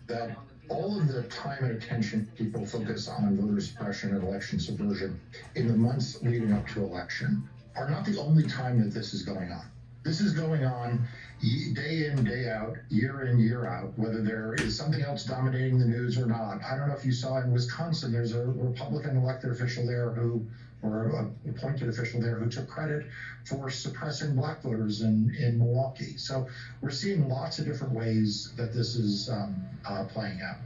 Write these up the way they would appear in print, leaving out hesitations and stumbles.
that all of the time and attention people focus on voter suppression and election subversion in the months leading up to election are not the only time that this is going on. This is going on day in, day out, year in, year out, whether there is something else dominating the news or not. I don't know if you saw in Wisconsin, there's a Republican elected official there or an appointed official there who took credit for suppressing black voters in Milwaukee. So we're seeing lots of different ways that this is playing out.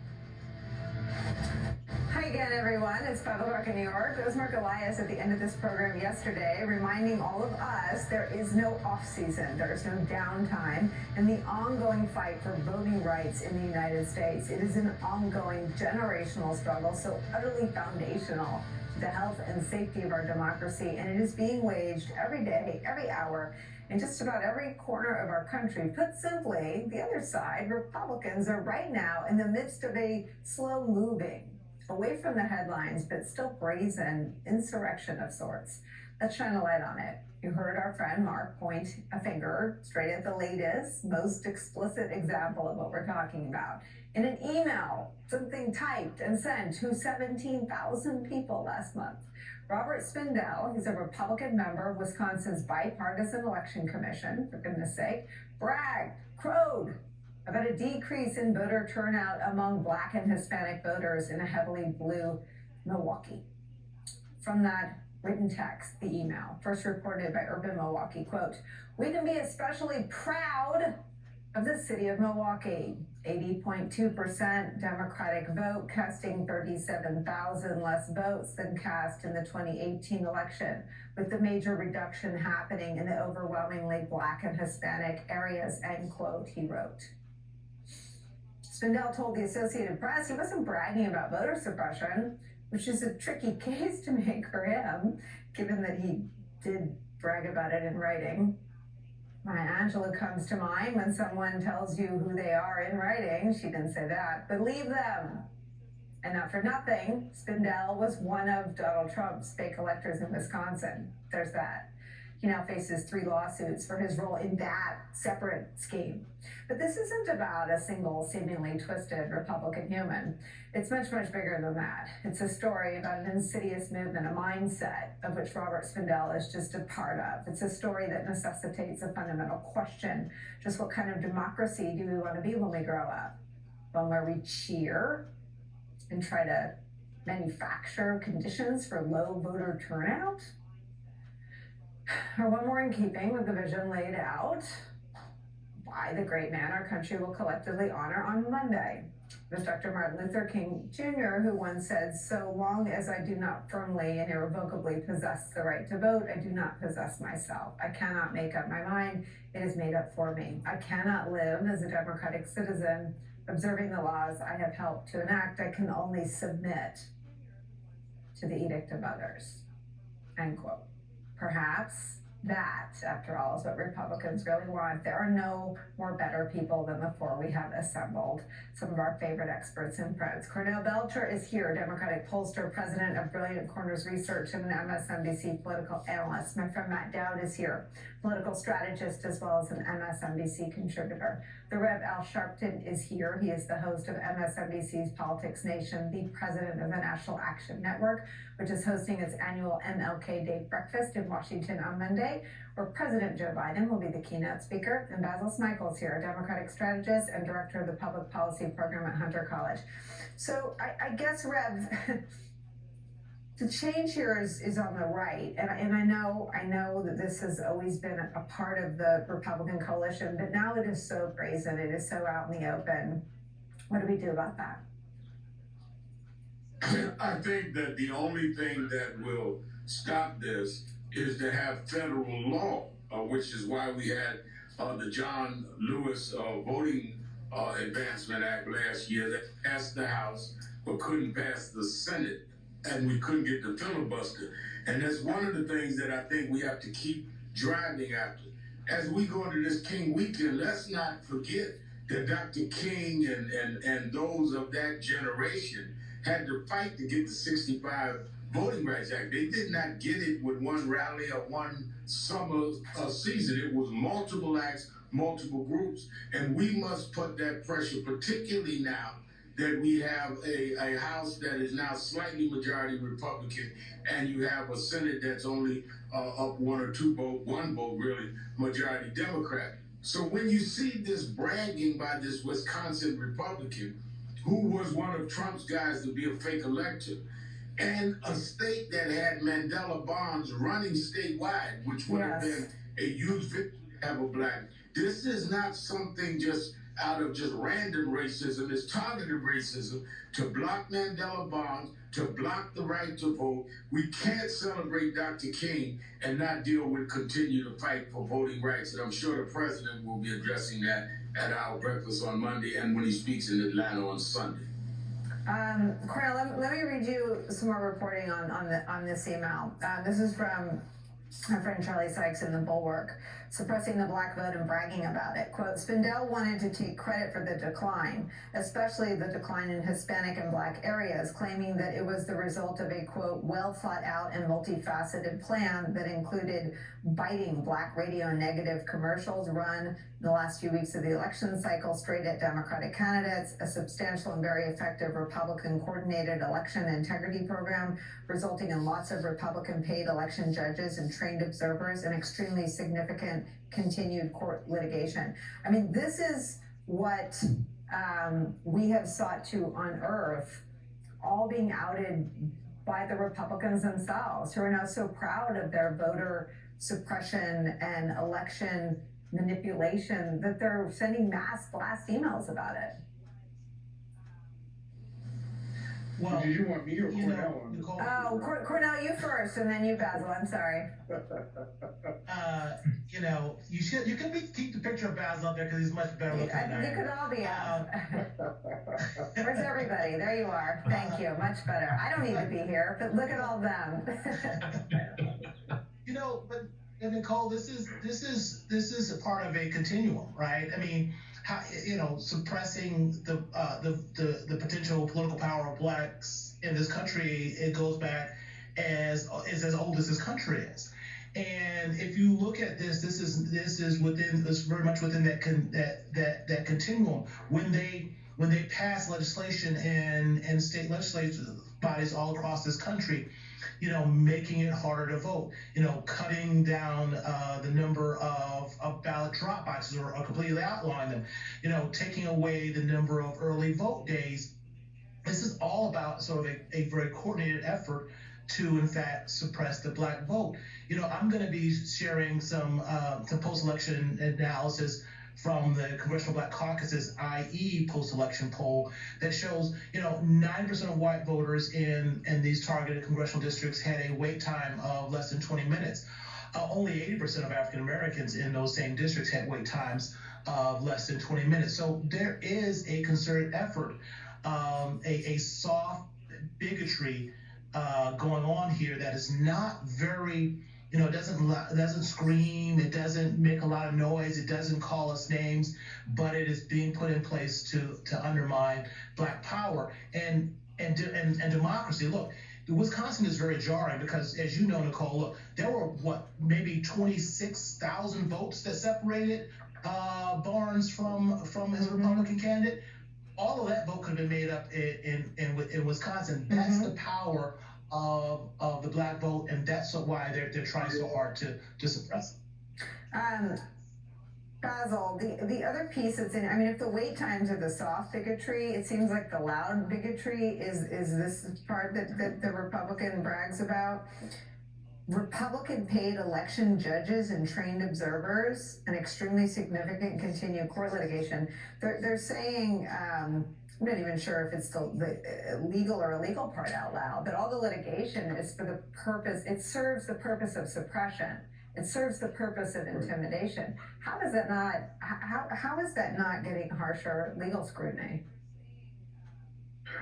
Hi again, everyone. It's 5 o'clock in New York. It was Marc Elias at the end of this program yesterday, reminding all of us there is no off-season, there is no downtime in the ongoing fight for voting rights in the United States. It is an ongoing generational struggle, so utterly foundational to the health and safety of our democracy, and it is being waged every day, every hour, in just about every corner of our country. Put simply, the other side, Republicans, are right now in the midst of a slow-moving, away from the headlines, but still brazen insurrection of sorts. Let's shine a light on it. You heard our friend Mark point a finger straight at the latest, most explicit example of what we're talking about. In an email, something typed and sent to 17,000 people last month. Robert Spindell, he's a Republican member of Wisconsin's Bipartisan Election Commission, for goodness sake, crowed about a decrease in voter turnout among Black and Hispanic voters in a heavily blue Milwaukee. From that written text, the email, first reported by Urban Milwaukee, quote, "We can be especially proud of the city of Milwaukee. 80.2% Democratic vote, casting 37,000 less votes than cast in the 2018 election, with the major reduction happening in the overwhelmingly Black and Hispanic areas," end quote, he wrote. Spindell told the Associated Press he wasn't bragging about voter suppression, which is a tricky case to make for him, given that he did brag about it in writing. Maya Angelou comes to mind when someone tells you who they are in writing. She didn't say that. Believe them. And not for nothing, Spindell was one of Donald Trump's fake electors in Wisconsin. There's that. He now faces 3 lawsuits for his role in that separate scheme. But this isn't about a single seemingly twisted Republican human. It's much, much bigger than that. It's a story about an insidious movement, a mindset of which Robert Spindell is just a part of. It's a story that necessitates a fundamental question. Just what kind of democracy do we want to be when we grow up? One where we cheer and try to manufacture conditions for low voter turnout? Or one more in keeping with the vision laid out by the great man our country will collectively honor on Monday. It was Dr. Martin Luther King Jr. who once said, "So long as I do not firmly and irrevocably possess the right to vote, I do not possess myself. I cannot make up my mind. It is made up for me. I cannot live as a democratic citizen, observing the laws I have helped to enact. I can only submit to the edict of others," end quote. Perhaps that, after all, is what Republicans really want. There are no more better people than the 4 we have assembled. Some of our favorite experts and friends. Cornell Belcher is here, Democratic pollster, president of Brilliant Corners Research, and an MSNBC political analyst. My friend Matt Dowd is here, political strategist as well as an MSNBC contributor. The Rev. Al Sharpton is here. He is the host of MSNBC's Politics Nation, the president of the National Action Network, which is hosting its annual MLK Day breakfast in Washington on Monday, where President Joe Biden will be the keynote speaker. And Basil Smikle is here, a Democratic strategist and director of the public policy program at Hunter College. So I guess, Rev, the change here is on the right. And I know that this has always been a part of the Republican coalition, but now it is so brazen, it is so out in the open. What do we do about that? I think that the only thing that will stop this is to have federal law, which is why we had the John Lewis Voting Advancement Act last year that passed the House but couldn't pass the Senate, and we couldn't get the filibuster. And that's one of the things that I think we have to keep driving after. As we go into this King weekend, let's not forget that Dr. King and those of that generation had to fight to get the 65 Voting Rights Act. They did not get it with one rally or one summer season. It was multiple acts multiple groups. And we must put that pressure, particularly now that we have a House that is now slightly majority Republican, and you have a Senate that's only up one vote really, majority Democrat. So when you see this bragging by this Wisconsin Republican, who was one of Trump's guys to be a fake elector, and a state that had Mandela bonds running statewide, which would have been a huge victory to have a black. This is not something just out of just random racism. It's targeted racism to block Mandela bonds, to block the right to vote. We can't celebrate Dr. King and not deal with continue to fight for voting rights. And I'm sure the president will be addressing that at our breakfast on Monday and when he speaks in Atlanta on Sunday. Cornell, let me read you some more reporting on this email. This is from our friend Charlie Sykes in the Bulwark, suppressing the black vote and bragging about it. Quote, Spindell wanted to take credit for the decline, especially the decline in Hispanic and black areas, claiming that it was the result of a, quote, well thought out and multifaceted plan that included biting black radio negative commercials run in the last few weeks of the election cycle straight at Democratic candidates, a substantial and very effective Republican coordinated election integrity program resulting in lots of Republican paid election judges and trained observers, and extremely significant continued court litigation. I mean, this is what we have sought to unearth, all being outed by the Republicans themselves, who are now so proud of their voter suppression and election manipulation that they're sending mass blast emails about it. Well, did you want me or Cornell on? Nicolle, Cornell, you first, and then you, Basil. I'm sorry. You can keep the picture of Basil up there because he's much better looking than I am. You could all be up. Where's everybody? There you are. Thank you. Much better. I don't need to be here, but look at all them. But Nicolle, this is a part of a continuum, right? I mean, suppressing the potential political power of blacks in this country, it goes back as old as this country is. And if you look at this is very much within that continuum. When they pass legislation in state legislative bodies all across this country, making it harder to vote, cutting down the number of ballot drop boxes or completely outlawing them, taking away the number of early vote days. This is all about sort of a very coordinated effort to, in fact, suppress the black vote. I'm going to be sharing some post-election analysis from the Congressional Black Caucus's IE post-election poll that shows, 9% of white voters in these targeted congressional districts had a wait time of less than 20 minutes. Only 80% of African Americans in those same districts had wait times of less than 20 minutes. So there is a concerted effort, a soft bigotry going on here that is not very, it doesn't scream, it doesn't make a lot of noise, it doesn't call us names, but it is being put in place to undermine black power and democracy. Look, Wisconsin is very jarring because, as you know, Nicolle, look, there were maybe 26,000 votes that separated Barnes from his Republican candidate. All of that vote could have been made up in Wisconsin. That's the power of the black vote, and that's why they're trying so hard to suppress it. Basil, the other piece that's in, if the wait times are the soft bigotry, it seems like the loud bigotry is this part that the Republican brags about. Republican paid election judges and trained observers, an extremely significant continued court litigation. They're saying, I'm not even sure if it's the legal or illegal part out loud, but all the litigation is for the purpose, it serves the purpose of suppression. It serves the purpose of intimidation. How is that not getting harsher legal scrutiny?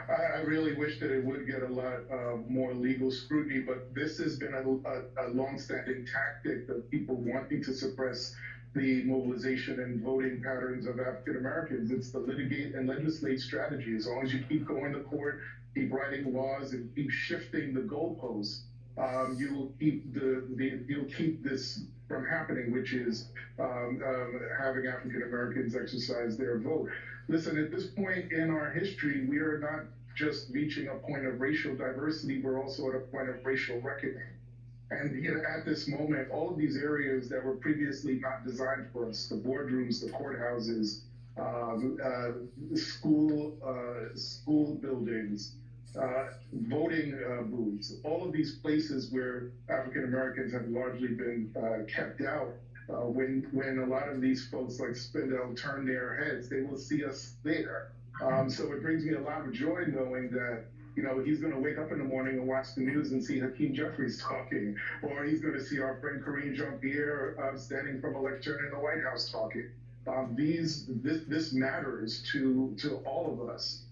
I really wish that it would get a lot more legal scrutiny, but this has been a long-standing tactic of people wanting to suppress the mobilization and voting patterns of African Americans. It's the litigate and legislate strategy. As long as you keep going to court, keep writing laws, and keep shifting the goalposts, you will keep you'll keep this from happening, which is having African Americans exercise their vote. Listen, at this point in our history, we are not just reaching a point of racial diversity, we're also at a point of racial reckoning. And at this moment, all of these areas that were previously not designed for us, the boardrooms, the courthouses, school buildings, voting booths, all of these places where African Americans have largely been kept out. When a lot of these folks like Spindell turn their heads, they will see us there. So it brings me a lot of joy knowing that, he's going to wake up in the morning and watch the news and see Hakeem Jeffries talking, or he's going to see our friend Karine Jean-Pierre standing from a lectern in the White House talking. This matters to all of us.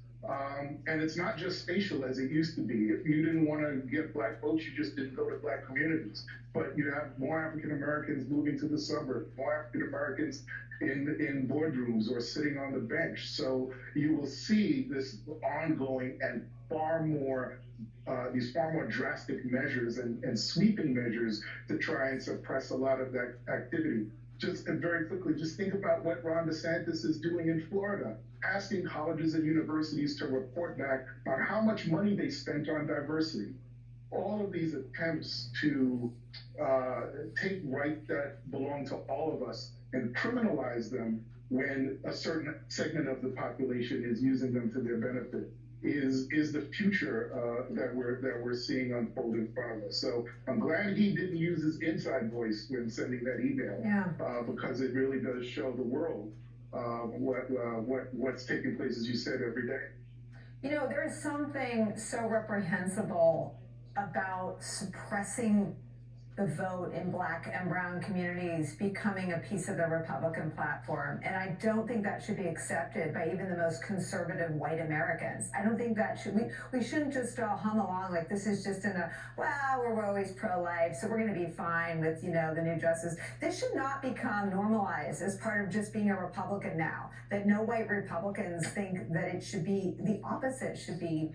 And it's not just spatial as it used to be. If you didn't want to get black votes, you just didn't go to black communities. But you have more African Americans moving to the suburbs, more African Americans in boardrooms or sitting on the bench. So you will see this ongoing and these far more drastic measures and sweeping measures to try and suppress a lot of that activity. And very quickly, just think about what Ron DeSantis is doing in Florida, asking colleges and universities to report back on how much money they spent on diversity. All of these attempts to take rights that belong to all of us and criminalize them when a certain segment of the population is using them to their benefit is the future that we're seeing unfold in front of us. So I'm glad he didn't use his inside voice when sending that email, because it really does show the world what's taking place, as you said, every day. There is something so reprehensible about suppressing the vote in Black and brown communities becoming a piece of the Republican platform. And I don't think that should be accepted by even the most conservative white Americans. I don't think that we shouldn't just all hum along like this is just we're always pro-life, so we're going to be fine with, the new justice. This should not become normalized as part of just being a Republican now, that no white Republicans think that it should be the opposite, should be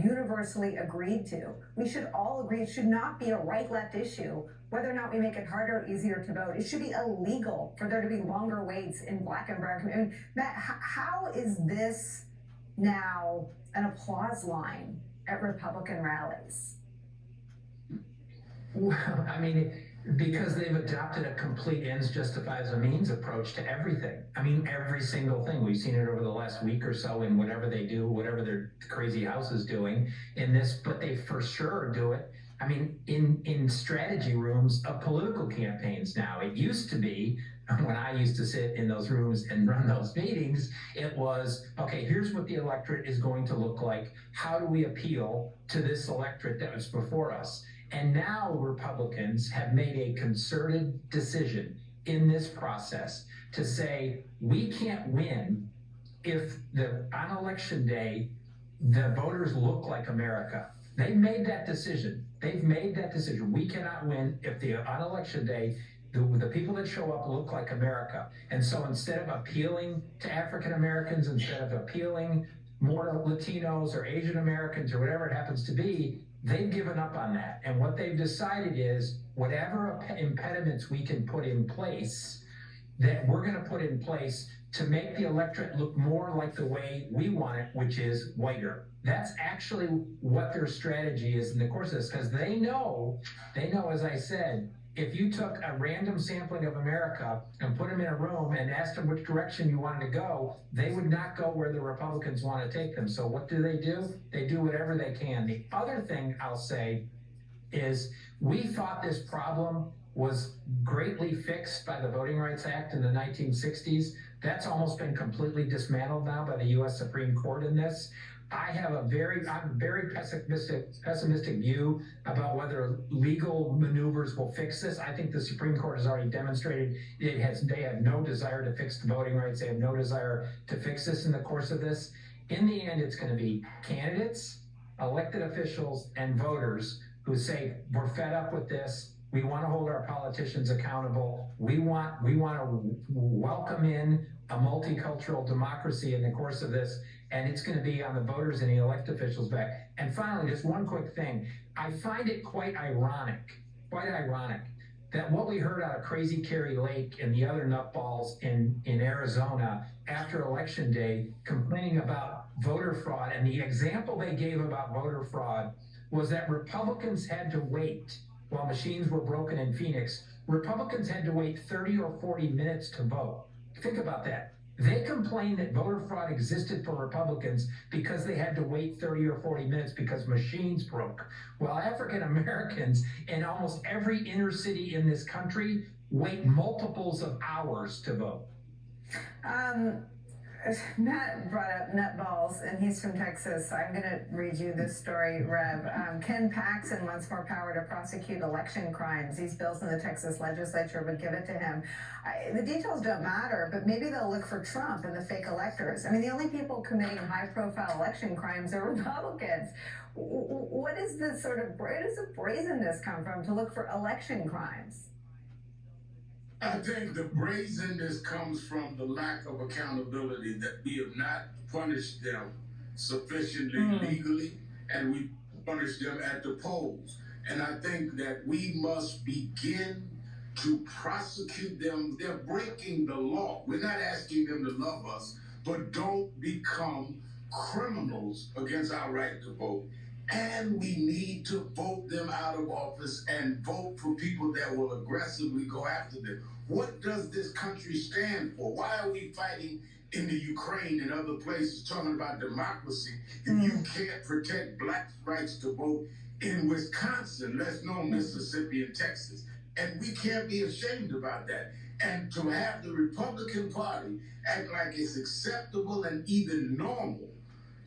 universally agreed to. We should all agree it should not be a right-left issue, whether or not we make it harder or easier to vote. It should be illegal for there to be longer waits in Black and brown communities. Matt, how is this now an applause line at Republican rallies? Well, because they've adopted a complete ends justifies a means approach to everything. Every single thing. We've seen it over the last week or so in whatever they do, whatever their crazy house is doing in this, but they for sure do it. In strategy rooms of political campaigns now. It used to be, when I used to sit in those rooms and run those meetings, it was, okay, here's what the electorate is going to look like. How do we appeal to this electorate that was before us? And now Republicans have made a concerted decision in this process to say, we can't win if on election day, the voters look like America. They've made that decision. We cannot win if on election day, the people that show up look like America. And so instead of appealing to African Americans, instead of appealing more Latinos or Asian Americans or whatever it happens to be, they've given up on that. And what they've decided is whatever impediments we can put in place, that we're going to put in place to make the electorate look more like the way we want it, which is whiter. That's actually what their strategy is in the course of this, because they know, as I said, if you took a random sampling of America and put them in a room and asked them which direction you wanted to go, they would not go where the Republicans want to take them. So what do? They do whatever they can. The other thing I'll say is we thought this problem was greatly fixed by the Voting Rights Act in the 1960s. That's almost been completely dismantled now by the U.S. Supreme Court in this. I'm a very pessimistic view about whether legal maneuvers will fix this. I think the Supreme Court has already demonstrated they have no desire to fix the voting rights. They have no desire to fix this in the course of this. In the end, it's going to be candidates, elected officials, and voters who say, we're fed up with this. We want to hold our politicians accountable. We want to welcome in a multicultural democracy in the course of this, and it's going to be on the voters and the elected officials' back. And finally, just one quick thing. I find it quite ironic that what we heard out of Crazy Carrie Lake and the other nutballs in Arizona after Election Day complaining about voter fraud, and the example they gave about voter fraud was that Republicans had to wait while machines were broken in Phoenix. Republicans had to wait 30 or 40 minutes to vote. Think about that. They complained that voter fraud existed for Republicans because they had to wait 30 or 40 minutes because machines broke. While African Americans in almost every inner city in this country wait multiples of hours to vote. Matt brought up nutballs, and he's from Texas. I'm going to read you this story, Rev. Ken Paxton wants more power to prosecute election crimes. These bills in the Texas legislature would give it to him. The details don't matter, but maybe they'll look for Trump and the fake electors. I mean, the only people committing high-profile election crimes are Republicans. What is this where does the brazenness come from to look for election crimes? I think the brazenness comes from the lack of accountability, that we have not punished them sufficiently legally, and we punish them at the polls. And I think that we must begin to prosecute them. They're breaking the law. We're not asking them to love us, but don't become criminals against our right to vote. And we need to vote them out of office and vote for people that will aggressively go after them. What does this country stand for? Why are we fighting in the Ukraine and other places talking about democracy if you can't protect Black rights to vote in Wisconsin, less known Mississippi and Texas? And we can't be ashamed about that. And to have the Republican Party act like it's acceptable and even normal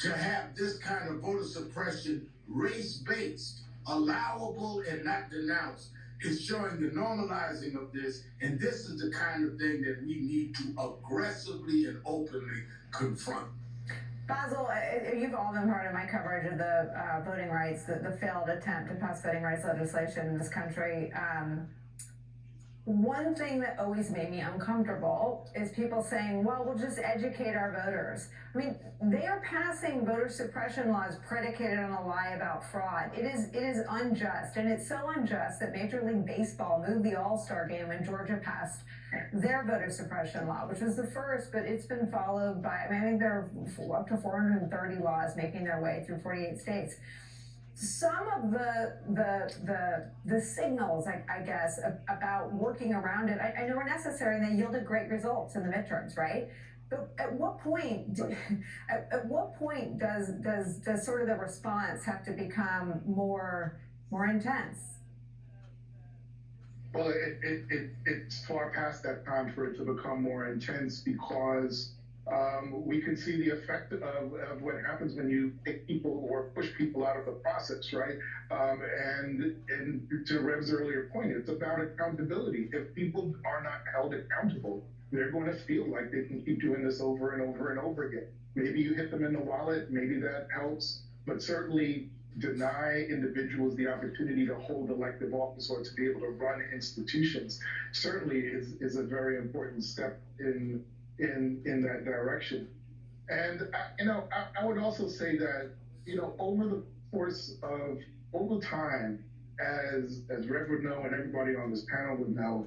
to have this kind of voter suppression, race-based, allowable and not denounced, is showing the normalizing of this. And this is the kind of thing that we need to aggressively and openly confront. Basil, you've all been part of my coverage of the voting rights, the failed attempt to pass voting rights legislation in this country. One thing that always made me uncomfortable is people saying, well, we'll just educate our voters. I mean, they are passing voter suppression laws predicated on a lie about fraud. It is unjust, and it's so unjust that Major League Baseball moved the All-Star game when Georgia passed their voter suppression law, which was the first, but it's been followed by, I think there are up to 430 laws making their way through 48 states. Some of the signals, I guess, about working around it, I know are necessary, and they yielded great results in the midterms, right? But at what point, does sort of the response have to become more intense? Well, it's far past that time for it to become more intense, because we can see the effect of what happens when you take people or push people out of the process, right? And to Rev's earlier point, it's about accountability. If people are not held accountable, they're going to feel like they can keep doing this over and over and over again. Maybe you hit them in the wallet, maybe that helps, but certainly deny individuals the opportunity to hold elective office or to be able to run institutions certainly is a very important step in that direction. And I would also say that over the course of over time, as Rev would know and everybody on this panel would know,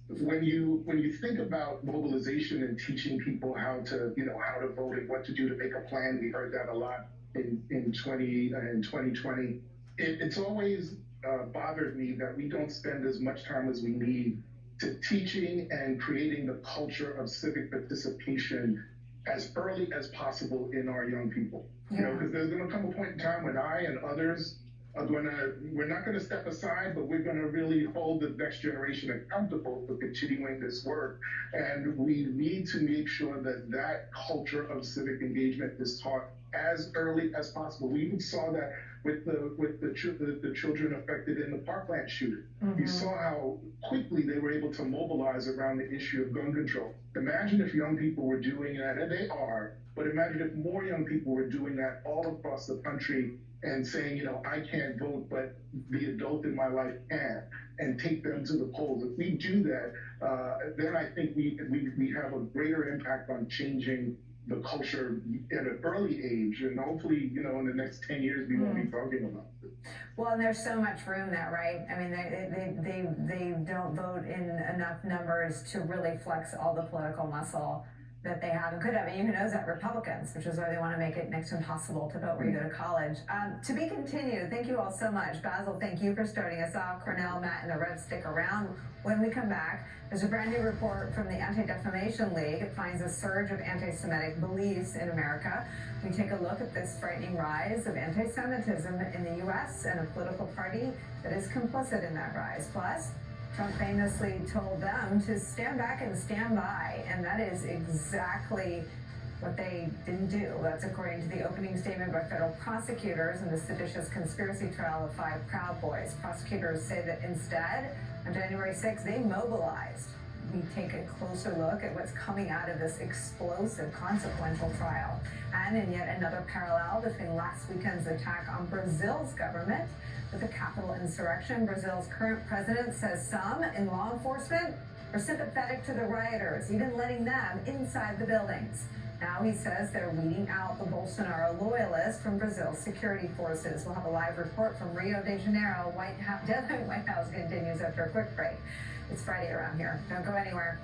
when you think about mobilization and teaching people how to vote and what to do to make a plan, we heard that a lot in 2020. It's always bothered me that we don't spend as much time as we need to teaching and creating the culture of civic participation as early as possible in our young people. Because there's going to come a point in time when I and others we're not going to step aside, but we're going to really hold the next generation accountable for continuing this work. And we need to make sure that that culture of civic engagement is taught as early as possible. We even saw that with the children affected in the Parkland shooting. Mm-hmm. You saw how quickly they were able to mobilize around the issue of gun control. Imagine if young people were doing that, and they are, but imagine if more young people were doing that all across the country and saying, I can't vote, but the adult in my life can, and take them to the polls. If we do that, then I think we have a greater impact on changing the culture at an early age, and hopefully, you know, in the next 10 years, we won't be talking about it. Well, and there's so much room there, right? I mean, they don't vote in enough numbers to really flex all the political muscle that they have and could have. And who knows that Republicans, which is why they want to make it next to impossible to vote where you go to college. To be continued. Thank you all so much. Basil, thank you for starting us off. Cornell, Matt, and the Reds stick around. When we come back, there's a brand new report from the Anti-Defamation League. It finds a surge of anti-Semitic beliefs in America. We take a look at this frightening rise of anti-Semitism in the U.S. and a political party that is complicit in that rise. Plus, Trump famously told them to stand back and stand by, and that is exactly what they didn't do. That's according to the opening statement by federal prosecutors in the seditious conspiracy trial of 5 Proud Boys. Prosecutors say that instead, on January 6th, they mobilized. We take a closer look at what's coming out of this explosive, consequential trial. And in yet another parallel between last weekend's attack on Brazil's government with the Capitol insurrection, Brazil's current president says some in law enforcement are sympathetic to the rioters, even letting them inside the buildings. Now he says they're weeding out the Bolsonaro loyalists from Brazil's security forces. We'll have a live report from Rio de Janeiro. Deadline White House continues after a quick break. It's Friday around here. Don't go anywhere.